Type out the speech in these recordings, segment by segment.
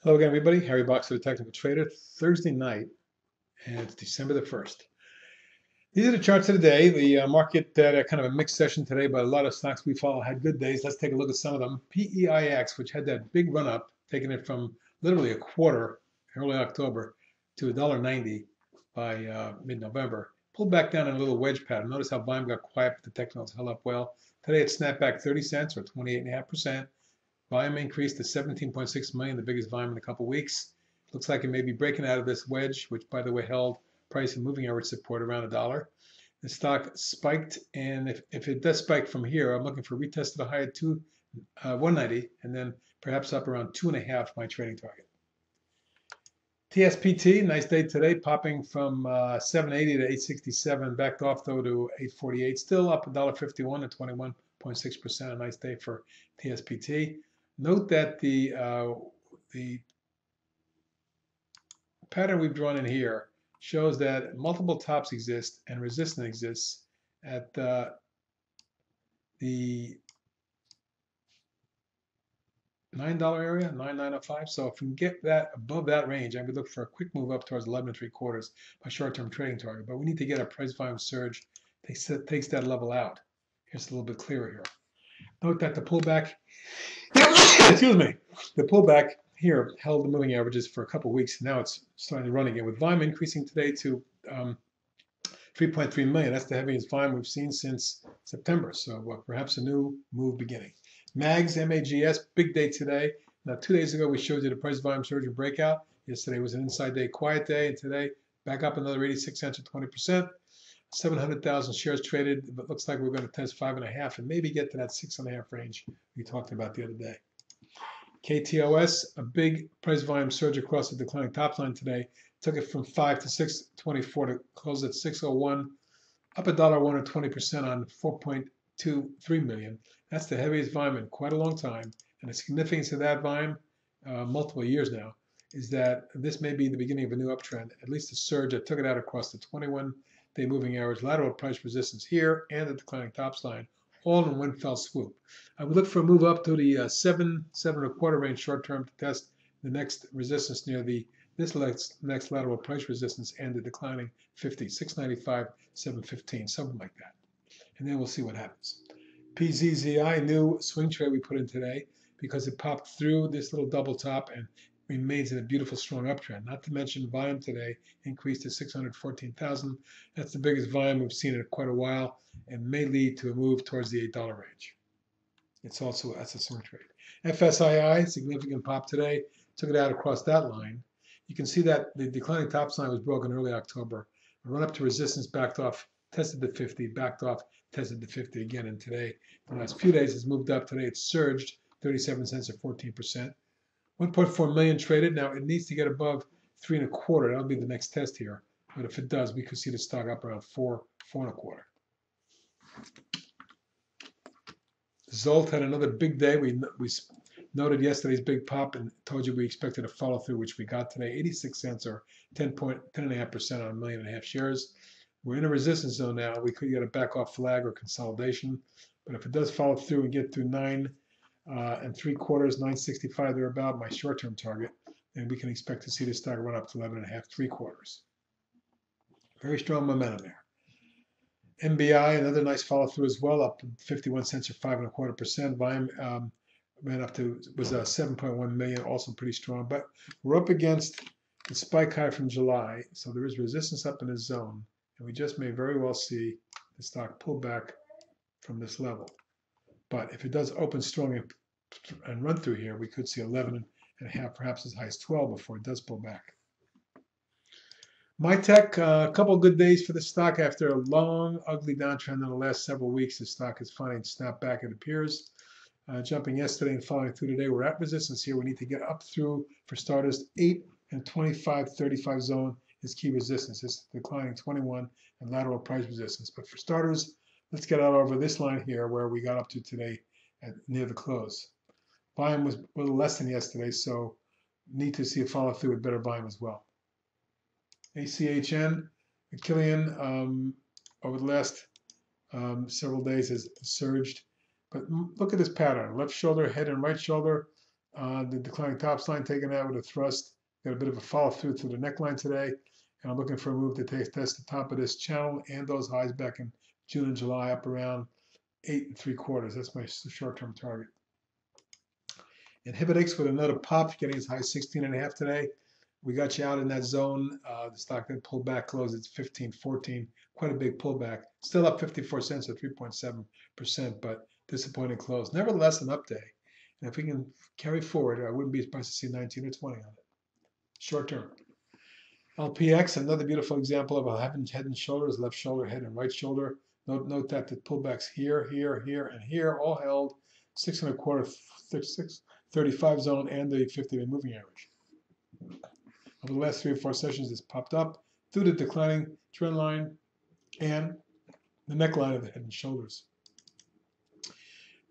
Hello again, everybody. Harry Boxer, the Technical Trader. Thursday night, and it's December the 1st. These are the charts of the day. The market had kind of a mixed session today, but a lot of stocks we follow had good days. Let's take a look at some of them. PEIX, which had that big run up, taking it from literally a quarter early October to $1.90 by mid-November, pulled back down in a little wedge pattern. Notice how volume got quiet, but the technicals held up well. Today it snapped back 30 cents or 28.5%. Volume increased to 17.6 million, the biggest volume in a couple weeks. Looks like it may be breaking out of this wedge, which, by the way, held price and moving average support around $1. The stock spiked, and if it does spike from here, I'm looking for retest of a high at 190, and then perhaps up around 2.5, my trading target. TSPT, nice day today, popping from 780 to 867, backed off though to 848, still up $1.51 at 21.6%. A nice day for TSPT. Note that the pattern we've drawn in here shows that multiple tops exist and resistance exists at the $9 area, 9,905. So if we can get that above that range, I would look for a quick move up towards 11.75, my short-term trading target. But we need to get a price volume surge that takes that level out. Here's a little bit clearer here. Note that the pullback, excuse me, the pullback here held the moving averages for a couple of weeks. Now it's starting to run again, with volume increasing today to 3.3 million. That's the heaviest volume we've seen since September. So perhaps a new move beginning. MAGS, MAGS, big day today. Now 2 days ago we showed you the price volume surge and breakout. Yesterday was an inside day, quiet day, and today back up another 86 cents or 20%. 700,000 shares traded, but looks like we're going to test 5.5 and maybe get to that 6.5 range we talked about the other day. KTOS, a big price volume surge across the declining top line today. Took it from 5 to 624 to close at 601, up $1.01 or 20% on 4.23 million. That's the heaviest volume in quite a long time. And the significance of that volume, multiple years now, is that this may be the beginning of a new uptrend, at least a surge that took it out across the 21-day moving average, lateral price resistance here, and the declining tops line, all in one fell swoop. I would look for a move up to the 7.25 range short term to test the next resistance near this next lateral price resistance and the declining 50, 695, 715, something like that. And then we'll see what happens. PZZI, new swing trade we put in today because it popped through this little double top and remains in a beautiful strong uptrend. Not to mention volume today increased to 614,000. That's the biggest volume we've seen in quite a while and may lead to a move towards the $8 range. That's a swing trade. FSII, significant pop today, took it out across that line. You can see that the declining top line was broken early October. A run up to resistance, backed off, tested the 50, backed off, tested the 50 again, and today, the last few days, it's moved up. Today it's surged 37 cents or 14%. 1.4 million traded. Now it needs to get above 3.25. That'll be the next test here. But if it does, we could see the stock up around 4.25. Zolt had another big day. We noted yesterday's big pop and told you we expected a follow through, which we got today. 86 cents or 10.5% on 1.5 million shares. We're in a resistance zone now. We could get a back off flag or consolidation, but if it does follow through and get through 9 3/4, 965 thereabout, my short-term target, then we can expect to see the stock run up to 11.5 3/4. Very strong momentum there. MBI, another nice follow through as well, up 51 cents or 5.25%. Volume ran up to was 7.1 million, also pretty strong. But we're up against the spike high from July, so there is resistance up in this zone, and we just may very well see the stock pull back from this level. But if it does open strong and run through here, we could see 11.5, perhaps as high as 12 before it does pull back. MyTech, a couple of good days for the stock after a long, ugly downtrend in the last several weeks. The stock has finally snapped back, it appears. Jumping yesterday and following through today, we're at resistance here. We need to get up through, for starters, 8 and 25.35 zone is key resistance. It's declining 21 and lateral price resistance. But for starters, let's get out over this line here where we got up to today near the close. Volume was a little less than yesterday, so need to see a follow through with better volume as well. ACHN, Killian, over the last several days has surged. But look at this pattern. Left shoulder, head, and right shoulder. The declining tops line taken out with a thrust. Got a bit of a follow through to the neckline today. And I'm looking for a move to test the top of this channel and those highs back in June and July up around 8 3/4. That's my short-term target. Inhibit X with another pop, getting as high as 16.5 today. We got you out in that zone. The stock then pulled back, closed at 15.14. Quite a big pullback. Still up 54 cents or 3.7%, but disappointing close. Nevertheless, an up day. And if we can carry forward, I wouldn't be surprised to see 19 or 20 on it. Short term. LPX, another beautiful example of a head and shoulders, left shoulder, head, and right shoulder. Note that the pullbacks here, here, here, and here all held 6 1/4, 635 zone and the 50-day moving average. Over the last 3 or 4 sessions, it's popped up through the declining trend line and the neckline of the head and shoulders.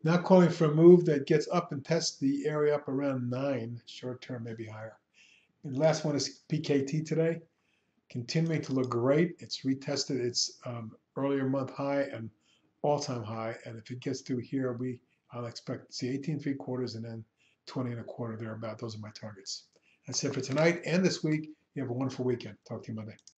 Now calling for a move that gets up and tests the area up around 9, short term, maybe higher. And the last one is PKT today, continuing to look great. It's retested its earlier month high and all-time high, and if it gets through here, I'll expect to see 18 3/4 and then 20 1/4 thereabout. Those are my targets. That's it for tonight and this week. You have a wonderful weekend. Talk to you Monday.